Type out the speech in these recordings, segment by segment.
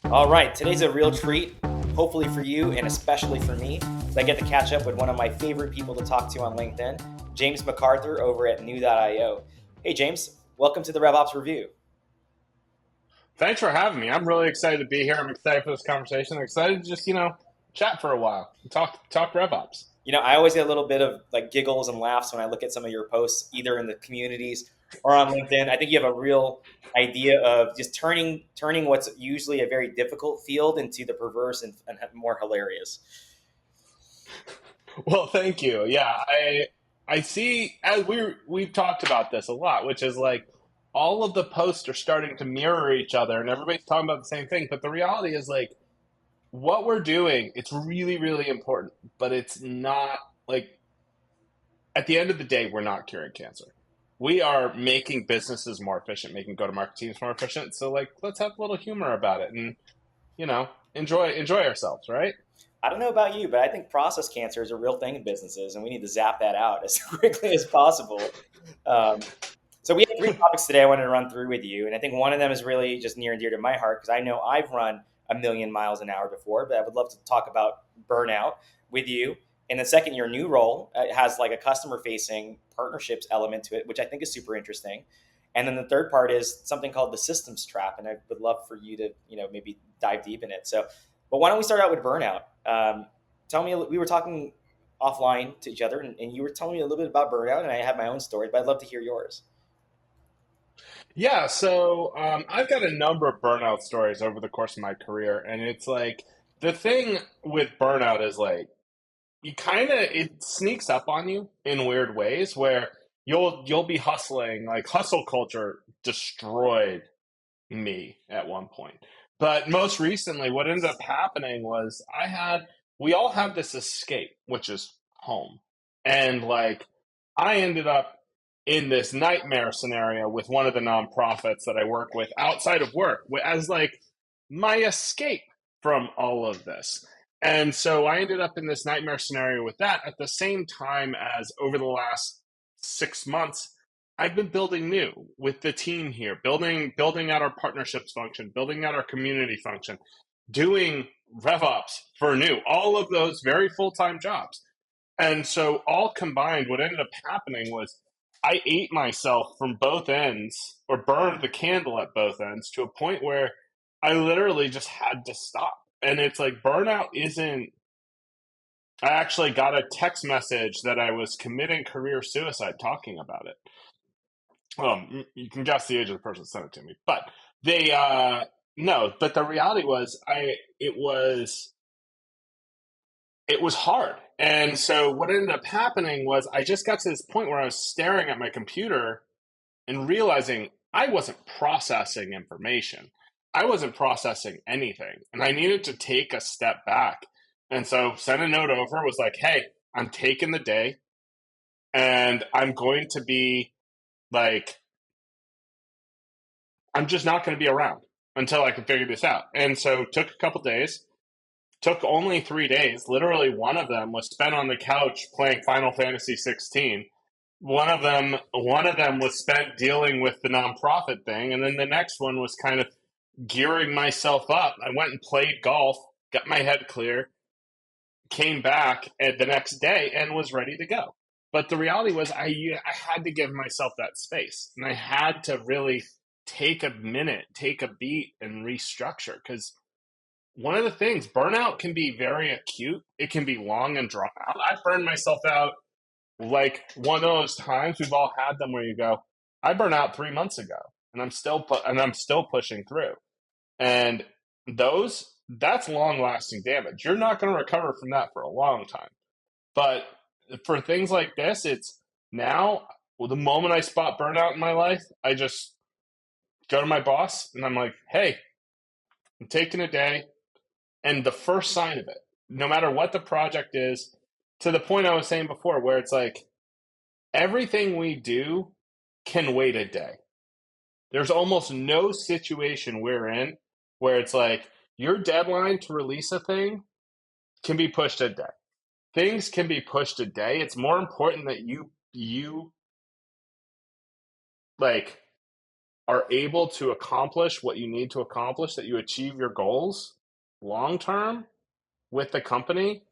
All right, today's a real treat, hopefully for you and especially for me. I get to catch up with one of my favorite people to talk to on LinkedIn, James McArthur over at new.io. Hey, James, welcome to the RevOps Review. Thanks for having me. I'm really excited to be here. I'm excited for this conversation. I'm excited to just, chat for a while and talk RevOps. I always get a little bit of like giggles and laughs when I look at some of your posts, either in the communities or on LinkedIn. I think you have a real idea of just turning what's usually a very difficult field into the perverse and more hilarious. Well, thank you. Yeah, I see as we've talked about this a lot, which is like all of the posts are starting to mirror each other and everybody's talking about the same thing, but the reality is like what we're doing, it's really really important, but it's not like at the end of the day we're not curing cancer. We are making businesses more efficient, making go-to-market teams more efficient. So like let's have a little humor about it and enjoy ourselves, right? I don't know about you, but I think process cancer is a real thing in businesses, and we need to zap that out as quickly as possible. Um, so we have three topics today I wanted to run through with you, and I think one of them is really just near and dear to my heart because I know I've run a million miles an hour before, but I would love to talk about burnout with you. And the second, your new role has like a customer-facing partnerships element to it, which I think is super interesting. And then the third part is something called the systems trap, and I would love for you to maybe dive deep in it. So, but why don't we start out with burnout? Tell me, we were talking offline to each other, and you were telling me a little bit about burnout, and I have my own story, but I'd love to hear yours. Yeah, so I've got a number of burnout stories over the course of my career, and it's like the thing with burnout is like you kind of it sneaks up on you in weird ways where you'll be hustling. Like hustle culture destroyed me at one point. But most recently, what ended up happening was we all have this escape, which is home. And like, I ended up in this nightmare scenario with one of the nonprofits that I work with outside of work as like my escape from all of this. And so I ended up in this nightmare scenario with that at the same time as over the last 6 months, I've been building new with the team here, building out our partnerships function, building out our community function, doing RevOps for new, all of those very full-time jobs. And so all combined, what ended up happening was I ate myself from both ends or burned the candle at both ends to a point where I literally just had to stop. And it's like burnout isn't I actually got a text message that I was committing career suicide talking about it. You can guess the age of the person that sent it to me, but they no. But the reality was, it was hard, and so what ended up happening was I just got to this point where I was staring at my computer and realizing I wasn't processing information. I wasn't processing anything, and I needed to take a step back. And so sent a note over. Was like, hey, I'm taking the day, and I'm going to be like I'm just not going to be around until I can figure this out. And so took a couple days, took only 3 days. Literally one of them was spent on the couch playing Final Fantasy 16. One of them was spent dealing with the nonprofit thing, and then the next one was kind of gearing myself up. I went and played golf, got my head clear, came back the next day and was ready to go. But the reality was, I had to give myself that space, and I had to really take a minute, take a beat, and restructure. Because one of the things, burnout can be very acute. It can be long and drawn out. I burned myself out like one of those times we've all had them where you go, I burned out 3 months ago, and I'm still pushing through. And that's long lasting damage. You're not going to recover from that for a long time. But for things like this, it's now, well, the moment I spot burnout in my life, I just go to my boss and I'm like, hey, I'm taking a day. And the first sign of it, no matter what the project is, to the point I was saying before, where it's like everything we do can wait a day. There's almost no situation we're in where it's like your deadline to release a thing can be pushed a day. Things can be pushed a day. It's more important that you like are able to accomplish what you need to accomplish, that you achieve your goals long term with the company,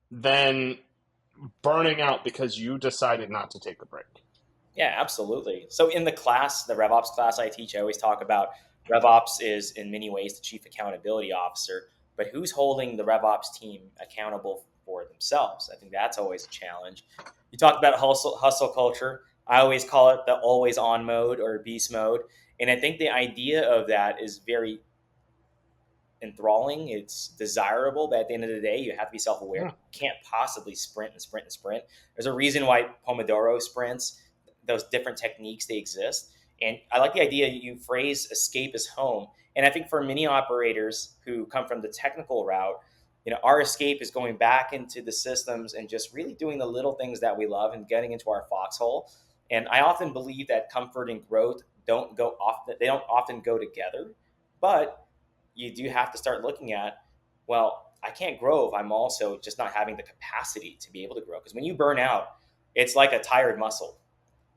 than burning out because you decided not to take a break. Yeah, absolutely. So in the class, the RevOps class I teach, I always talk about RevOps is in many ways the chief accountability officer, but who's holding the RevOps team accountable for themselves? I think that's always a challenge. You talk about hustle culture. I always call it the always on mode or beast mode. And I think the idea of that is very enthralling. It's desirable, but at the end of the day, you have to be self aware. Yeah. You can't possibly sprint and sprint and sprint. There's a reason why Pomodoro sprints, those different techniques, they exist. And I like the idea you phrase escape is home. And I think for many operators who come from the technical route, our escape is going back into the systems and just really doing the little things that we love and getting into our foxhole. And I often believe that comfort and growth they don't often go together, but you do have to start looking at, well, I can't grow if I'm also just not having the capacity to be able to grow. Because when you burn out, it's like a tired muscle,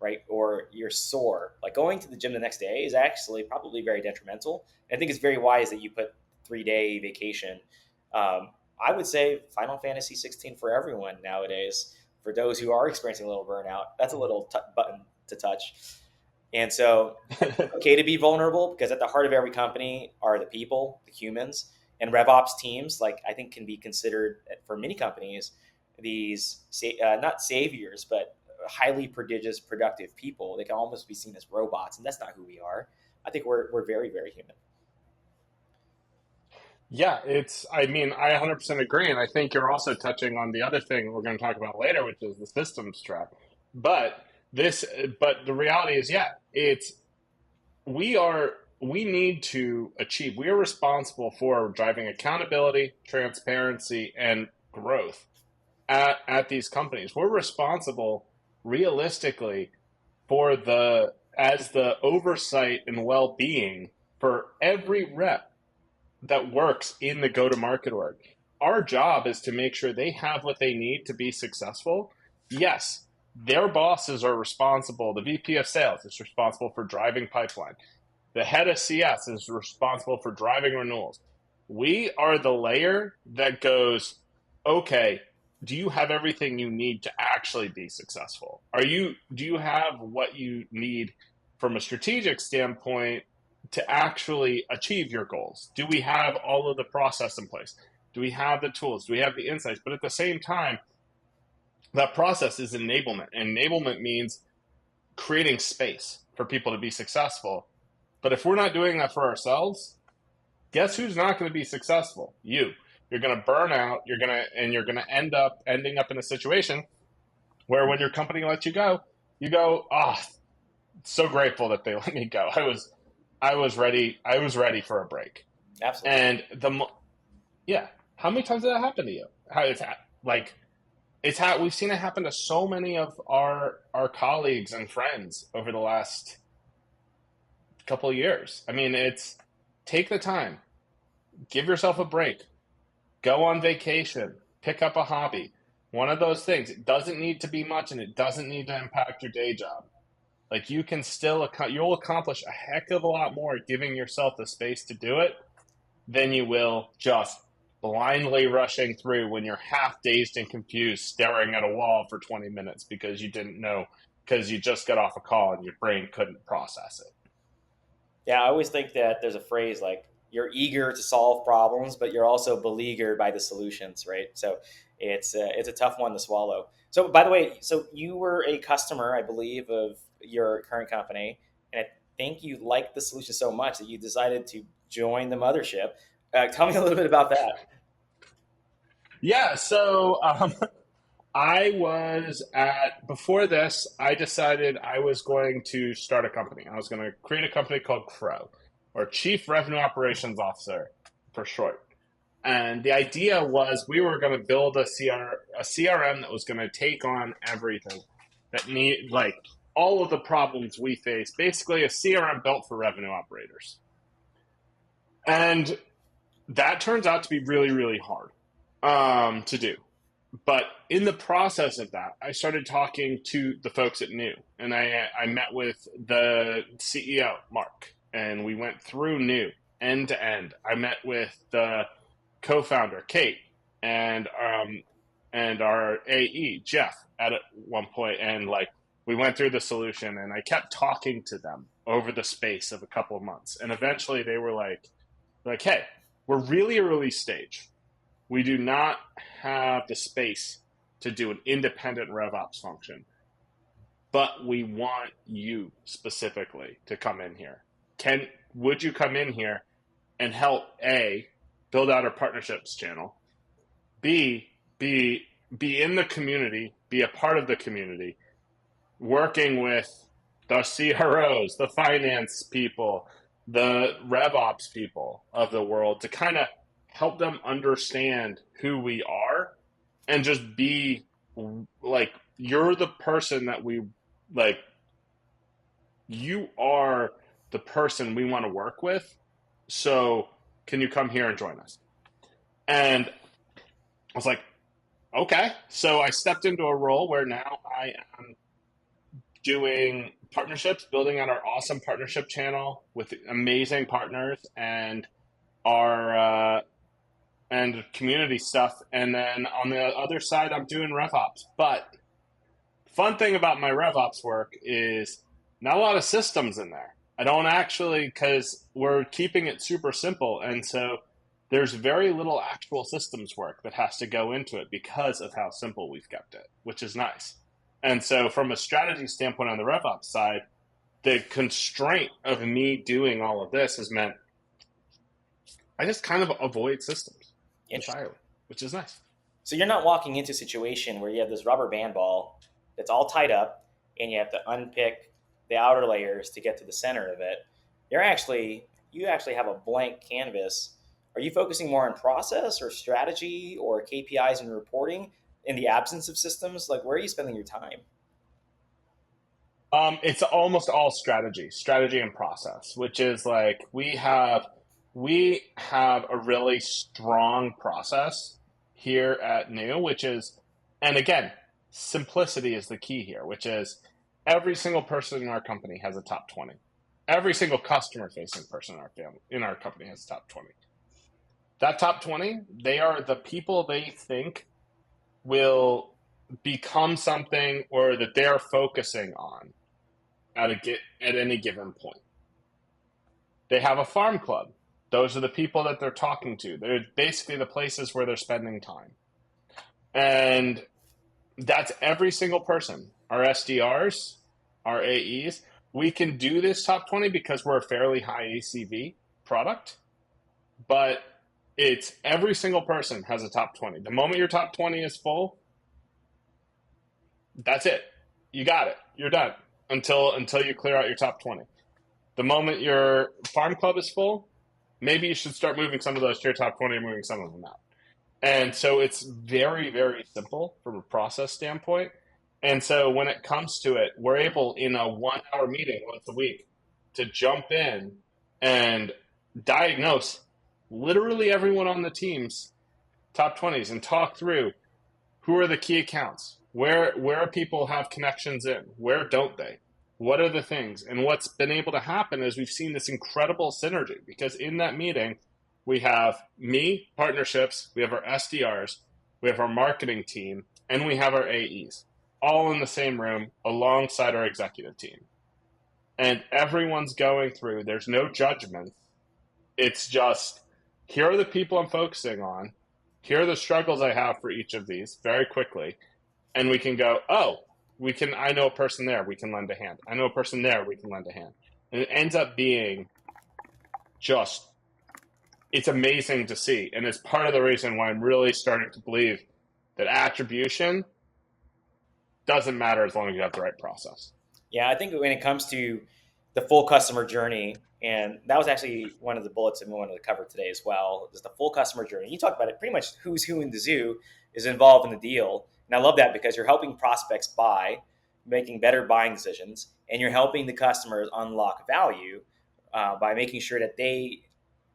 right? Or you're sore. Like going to the gym the next day is actually probably very detrimental. And I think it's very wise that you put 3-day vacation. I would say Final Fantasy 16 for everyone nowadays. For those who are experiencing a little burnout, that's a little button to touch. And so it's okay to be vulnerable because at the heart of every company are the people, the humans, and RevOps teams. Like I think can be considered for many companies these not saviors, but highly prodigious, productive people. They can almost be seen as robots, and that's not who we are. I think we're very very human. Yeah, I mean, I 100% agree. And I think you're also touching on the other thing we're going to talk about later, which is the systems trap. But this, but the reality is, yeah, we are, we need to achieve, we are responsible for driving accountability, transparency, and growth at these companies. We're responsible realistically for as the oversight and well being for every rep that works in the go to market org. Our job is to make sure they have what they need to be successful. Yes, their bosses are responsible. The VP of sales is responsible for driving pipeline. The head of CS is responsible for driving renewals. We are the layer that goes, okay, do you have everything you need to actually be successful? Do you have what you need from a strategic standpoint to actually achieve your goals? Do we have all of the process in place? Do we have the tools? Do we have the insights? But at the same time, that process is enablement. And enablement means creating space for people to be successful. But if we're not doing that for ourselves, guess who's not going to be successful? You. You're going to burn out. You're going to ending up in a situation where when your company lets you go, oh, so grateful that they let me go. I was ready. I was ready for a break. Absolutely. And yeah, how many times did that happen to you? We've seen it happen to so many of our colleagues and friends over the last couple of years. I mean, take the time, give yourself a break, go on vacation, pick up a hobby. One of those things. It doesn't need to be much, and it doesn't need to impact your day job. Like you'll accomplish a heck of a lot more giving yourself the space to do it than you will just blindly rushing through when you're half dazed and confused, staring at a wall for 20 minutes because you didn't know, because you just got off a call and your brain couldn't process it. Yeah, I always think that there's a phrase like you're eager to solve problems, but you're also beleaguered by the solutions, right? So it's a tough one to swallow. So by the way, so you were a customer, I believe, of your current company, and I think you liked the solution so much that you decided to join the mothership. Tell me a little bit about that. Yeah, so before this, I decided I was going to start a company. I was going to create a company called Crow, or Chief Revenue Operations Officer for short. And the idea was we were going to build a CRM that was going to take on everything like all of the problems we face, basically a CRM built for revenue operators. And that turns out to be really, really hard to do. but in the process of that, I started talking to the folks at New, and I met with the CEO, Mark, and we went through New end to end. I met with the co-founder, Kate, and our AE, Jeff, at one point, and like we went through the solution, and I kept talking to them over the space of a couple of months, and eventually they were like, hey, we're really early stage. We do not have the space to do an independent RevOps function, but we want you specifically to come in here. Would you come in here and help A, build out our partnerships channel, B, be in the community, be a part of the community, working with the CROs, the finance people, the RevOps people of the world to kind of help them understand who we are and just be like, you're the person that we like, you are the person we want to work with. So can you come here and join us? And I was like, okay. So I stepped into a role where now I am doing partnerships, building out our awesome partnership channel with amazing partners and our and community stuff. And then on the other side, I'm doing RevOps. But fun thing about my RevOps work is not a lot of systems in there. I don't actually, because we're keeping it super simple. And so there's very little actual systems work that has to go into it because of how simple we've kept it, which is nice. And so from a strategy standpoint on the RevOps side, the constraint of me doing all of this has meant I just kind of avoid systems Interesting. entirely, which is nice. So you're not walking into a situation where you have this rubber band ball that's all tied up and you have to unpick the outer layers to get to the center of it. You actually have a blank canvas. Are you focusing more on process or strategy or KPIs and reporting in the absence of systems? Like, where are you spending your time? It's almost all strategy and process, which is like we have a really strong process here at New, which is, and again, simplicity is the key here, which is every single person in our company has a top 20. Every single customer facing person in our company has a top 20. That top 20, they are the people they think will become something or that they're focusing on at any given point. They have a farm club. Those are the people that they're talking to. They're basically the places where they're spending time. And that's every single person. Our SDRs, our AEs, we can do this top 20 because we're a fairly high ACV product, but it's every single person has a top 20. The moment your top 20 is full, that's it. You got it. You're done until you clear out your top 20. The moment your farm club is full, maybe you should start moving some of those to your top 20 and moving some of them out. And so it's very, very simple from a process standpoint. And so when it comes to it, we're able in a 1 hour meeting once a week to jump in and diagnose literally everyone on the team's top 20s and talk through who are the key accounts, where people have connections in, where don't they, what are the things. And what's been able to happen is we've seen this incredible synergy because in that meeting, we have me, partnerships, we have our SDRs, we have our marketing team, and we have our AEs, all in the same room alongside our executive team. And everyone's going through, there's no judgment. It's just, here are the people I'm focusing on. Here are the struggles I have for each of these very quickly. And we can go, oh, I know a person there, we can lend a hand. I know a person there, we can lend a hand. And it ends up being just, it's amazing to see. And it's part of the reason why I'm really starting to believe that attribution doesn't matter as long as you have the right process. Yeah, I think when it comes to the full customer journey, and that was actually one of the bullets that we wanted to cover today as well, is the full customer journey. You talked about it pretty much who's who in the zoo is involved in the deal. And I love that because you're helping prospects buy, making better buying decisions, and you're helping the customers unlock value by making sure that they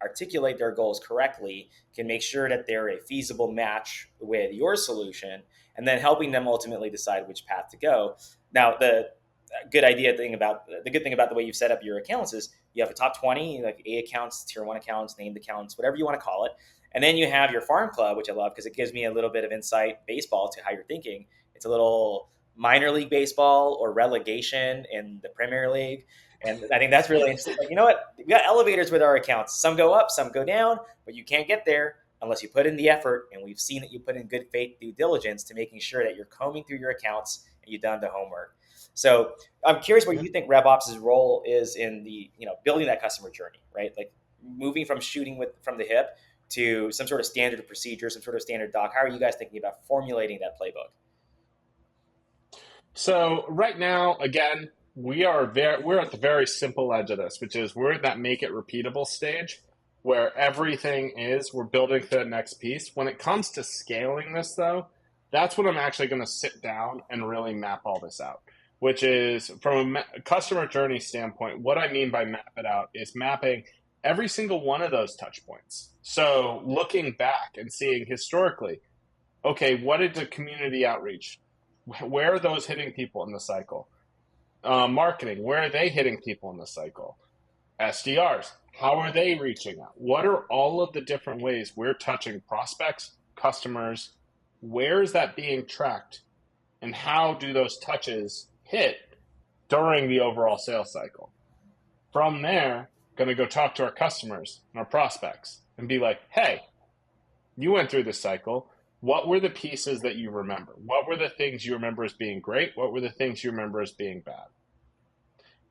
articulate their goals correctly can make sure that they're a feasible match with your solution, and then helping them ultimately decide which path to go. Now, the good thing about the way you've set up your accounts is you have a top 20, like A accounts, tier one accounts, named accounts, whatever you want to call it. And then you have your farm club, which I love because it gives me a little bit of insight baseball to how you're thinking. It's a little minor league baseball or relegation in the Premier League. And I think that's really interesting. Like, you know what? We got elevators with our accounts. Some go up, some go down, but you can't get there unless you put in the effort. And we've seen that you put in good faith due diligence to making sure that you're combing through your accounts and you've done the homework. So I'm curious what you think RevOps' role is in the, building that customer journey, right? Like moving from shooting from the hip to some sort of standard procedure, some sort of standard doc. How are you guys thinking about formulating that playbook? So right now, again, we're at the very simple edge of this, which is we're at that make it repeatable stage where everything is we're building to the next piece. When it comes to scaling this, though, that's when I'm actually going to sit down and really map all this out. Which is from a customer journey standpoint, what I mean by map it out is mapping every single one of those touch points. So looking back and seeing historically, okay, what did the community outreach? Where are those hitting people in the cycle? Marketing, where are they hitting people in the cycle? SDRs, how are they reaching out? What are all of the different ways we're touching prospects, customers? Where is that being tracked? And how do those touches hit during the overall sales cycle? From there, going to go talk to our customers and our prospects and be like, hey, you went through this cycle. What were the pieces that you remember? What were the things you remember as being great? What were the things you remember as being bad?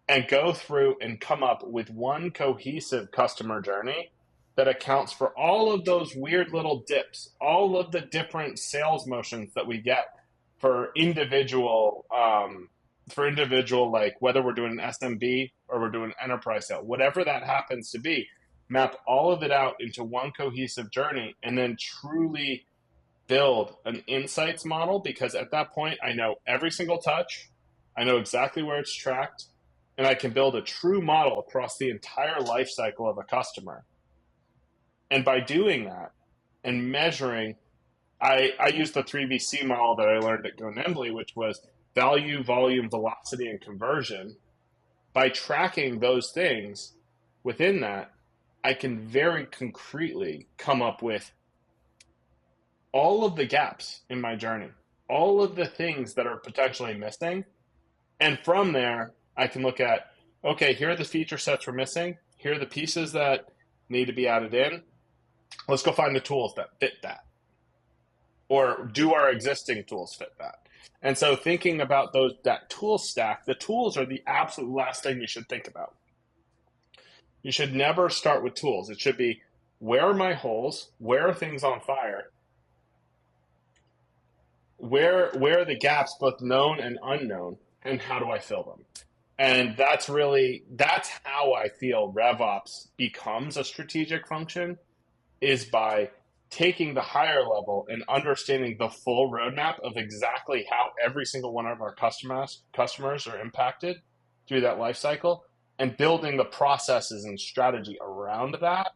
And go through and come up with one cohesive customer journey that accounts for all of those weird little dips, all of the different sales motions that we get for individual, like whether we're doing an SMB or we're doing an enterprise sale, whatever that happens to be, map all of it out into one cohesive journey and then truly build an insights model, because at that point I know every single touch, I know exactly where it's tracked, and I can build a true model across the entire life cycle of a customer. And by doing that and measuring, I use the 3VC model that I learned at Go Nimbly, which was value, volume, velocity, and conversion. By tracking those things within that, I can very concretely come up with all of the gaps in my journey, all of the things that are potentially missing. And from there, I can look at, okay, here are the feature sets we're missing. Here are the pieces that need to be added in. Let's go find the tools that fit that. Or do our existing tools fit that? And so thinking about that tool stack, the tools are the absolute last thing you should think about. You should never start with tools. It should be, where are my holes? Where are things on fire? Where are the gaps, both known and unknown, and how do I fill them? And that's how I feel RevOps becomes a strategic function, is by taking the higher level and understanding the full roadmap of exactly how every single one of our customers are impacted through that life cycle, and building the processes and strategy around that,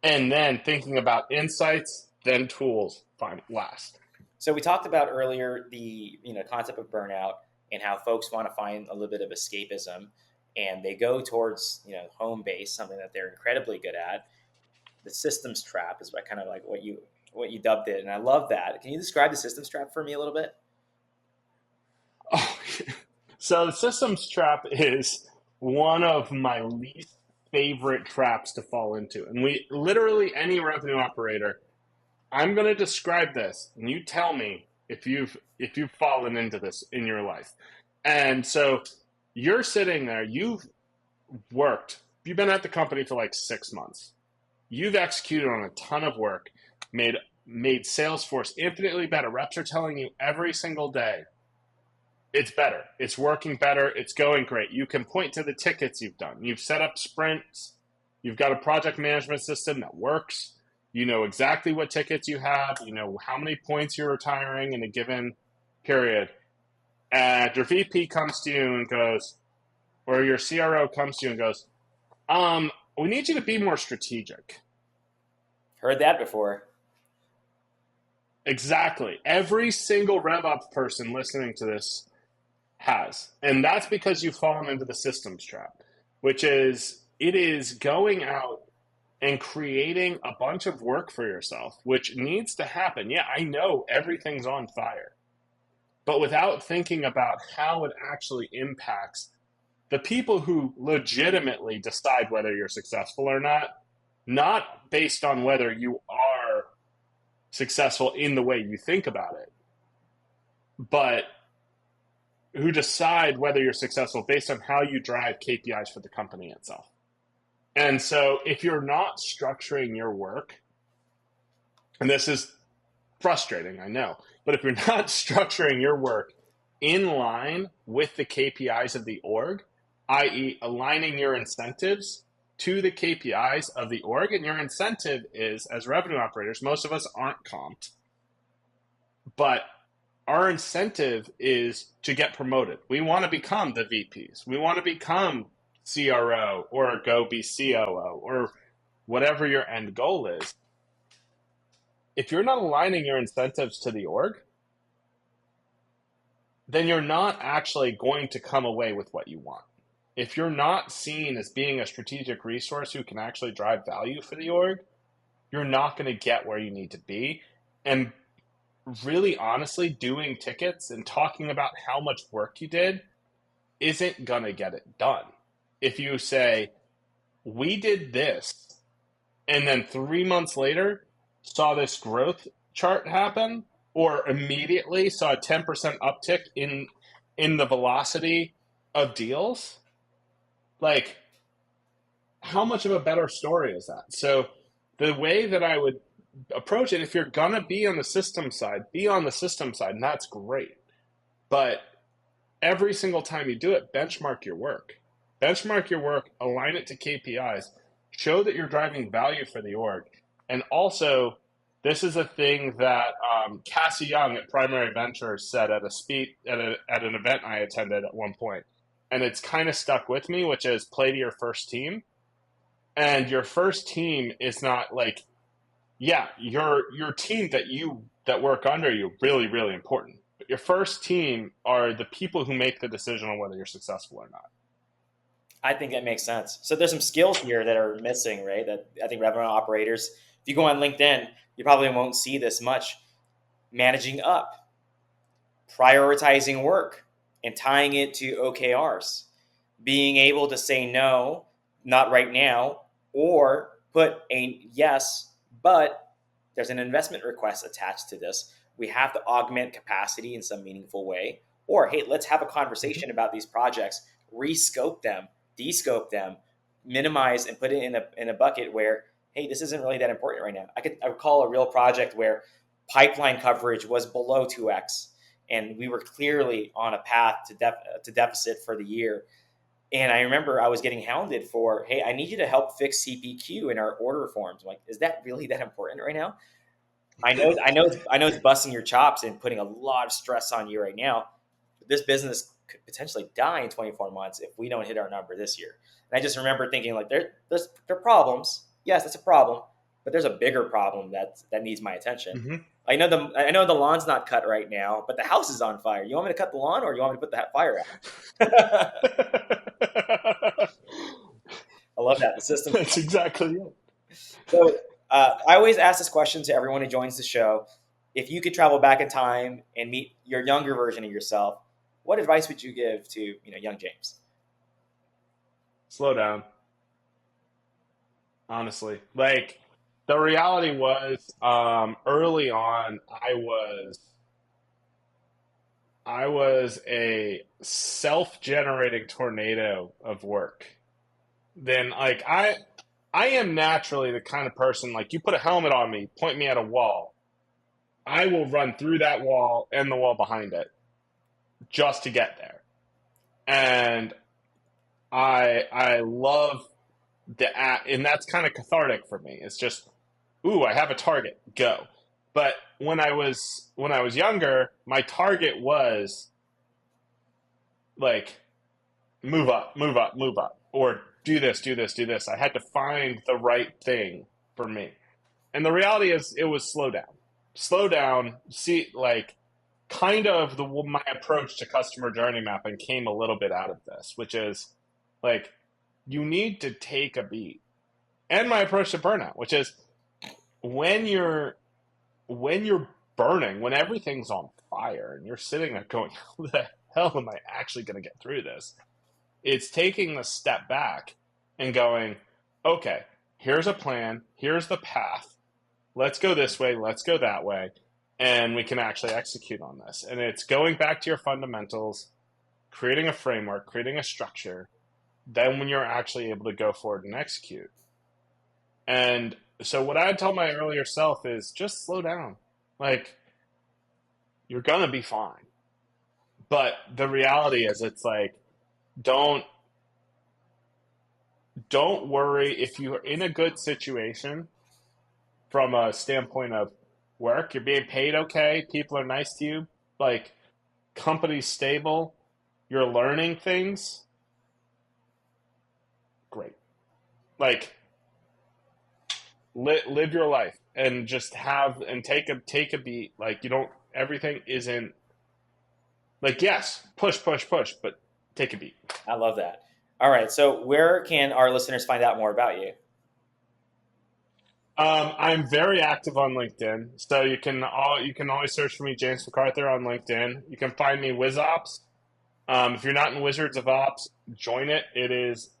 and then thinking about insights, then tools last. So we talked about earlier the concept of burnout and how folks want to find a little bit of escapism, and they go towards home base, something that they're incredibly good at. The systems trap is kind of like what you dubbed it, and I love that. Can you describe the systems trap for me a little bit? Oh, so the systems trap is one of my least favorite traps to fall into, and we literally, any revenue operator, I'm going to describe this, and you tell me if you've fallen into this in your life. And so you're sitting there, you've been at the company for like 6 months. You've executed on a ton of work, made Salesforce infinitely better. Reps are telling you every single day, it's better, it's working better, it's going great. You can point to the tickets you've done. You've set up sprints. You've got a project management system that works. You know exactly what tickets you have. You know how many points you're retiring in a given period. And your VP comes to you and goes, or your CRO comes to you and goes, we need you to be more strategic. Heard that before. Exactly. Every single RevOps person listening to this has. And that's because you've fallen into the systems trap, which is it is going out and creating a bunch of work for yourself, which needs to happen. Yeah, I know everything's on fire, but without thinking about how it actually impacts the people who legitimately decide whether you're successful or not based on whether you are successful in the way you think about it, but who decide whether you're successful based on how you drive KPIs for the company itself. And so if you're not structuring your work, and this is frustrating, I know, but if you're not structuring your work in line with the KPIs of the org, i.e., aligning your incentives to the KPIs of the org, and your incentive is, as revenue operators, most of us aren't comped, but our incentive is to get promoted. We want to become the VPs. We want to become CRO or go be COO or whatever your end goal is. If you're not aligning your incentives to the org, then you're not actually going to come away with what you want. If you're not seen as being a strategic resource who can actually drive value for the org, you're not going to get where you need to be. And really honestly, doing tickets and talking about how much work you did isn't going to get it done. If you say, we did this, and then 3 months later saw this growth chart happen, or immediately saw a 10% uptick in the velocity of deals, like, how much of a better story is that? So the way that I would approach it, if you're going to be on the system side, be on the system side, and that's great. But every single time you do it, benchmark your work. Benchmark your work, align it to KPIs, show that you're driving value for the org. And also, this is a thing that Cassie Young at Primary Ventures said at at an event I attended at one point. And it's kind of stuck with me, which is play to your first team. And your first team is not like, yeah, your team that work under you, really, really important. But your first team are the people who make the decision on whether you're successful or not. I think that makes sense. So there's some skills here that are missing, right? That I think revenue operators, if you go on LinkedIn, you probably won't see this much. Managing up, prioritizing work, and tying it to OKRs. Being able to say no, not right now, or put a yes, but there's an investment request attached to this. We have to augment capacity in some meaningful way. Or, hey, let's have a conversation about these projects, rescope them, descope them, minimize and put it in a bucket where, hey, this isn't really that important right now. I recall a real project where pipeline coverage was below 2x, and we were clearly on a path to deficit for the year. And I remember I was getting hounded for, hey, I need you to help fix CPQ in our order forms. I'm like, is that really that important right now? I know it's busting your chops and putting a lot of stress on you right now. But this business could potentially die in 24 months if we don't hit our number this year. And I just remember thinking, like, there are problems. Yes, that's a problem, but there's a bigger problem that needs my attention. Mm-hmm. I know the lawn's not cut right now, but the house is on fire. You want me to cut the lawn, or you want me to put the fire out? I love that. The system. That's exactly it. So I always ask this question to everyone who joins the show. If you could travel back in time and meet your younger version of yourself, what advice would you give to young James? Slow down. Honestly, like, the reality was, early on, I was a self-generating tornado of work. Then, like, I am naturally the kind of person, like, you put a helmet on me, point me at a wall, I will run through that wall and the wall behind it just to get there. And I love and that's kind of cathartic for me. It's just, ooh, I have a target, go. But when I was younger, my target was like, move up, move up, move up, or do this, do this, do this. I had to find the right thing for me. And the reality is, it was slow down. See, like, kind of my approach to customer journey mapping came a little bit out of this, which is like, you need to take a beat. And my approach to burnout, which is when you're burning, when everything's on fire and you're sitting there going, how the hell am I actually going to get through this? It's taking the step back and going, okay, here's a plan, here's the path. Let's go this way, let's go that way, and we can actually execute on this. And it's going back to your fundamentals, creating a framework, creating a structure, then when you're actually able to go forward and execute. And so what I tell my earlier self is just slow down. Like, you're gonna be fine. But the reality is, it's like, don't worry if you're in a good situation from a standpoint of work, you're being paid okay, people are nice to you, like, company's stable, you're learning things, great. Like, live your life and just take a beat. Like, you don't, everything isn't like, yes, push, but take a beat. I love that. All right. So where can our listeners find out more about you? I'm very active on LinkedIn, so you can always search for me, James McArthur, on LinkedIn. You can find me WizOps. If you're not in Wizards of Ops, join it. It is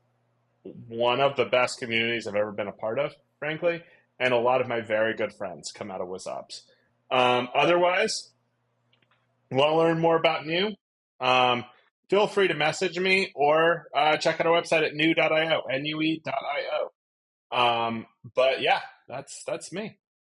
one of the best communities I've ever been a part of, frankly, and a lot of my very good friends come out of WizOps. Otherwise, want to learn more about New? Feel free to message me or check out our website at new.io, nue.io. But yeah, that's me.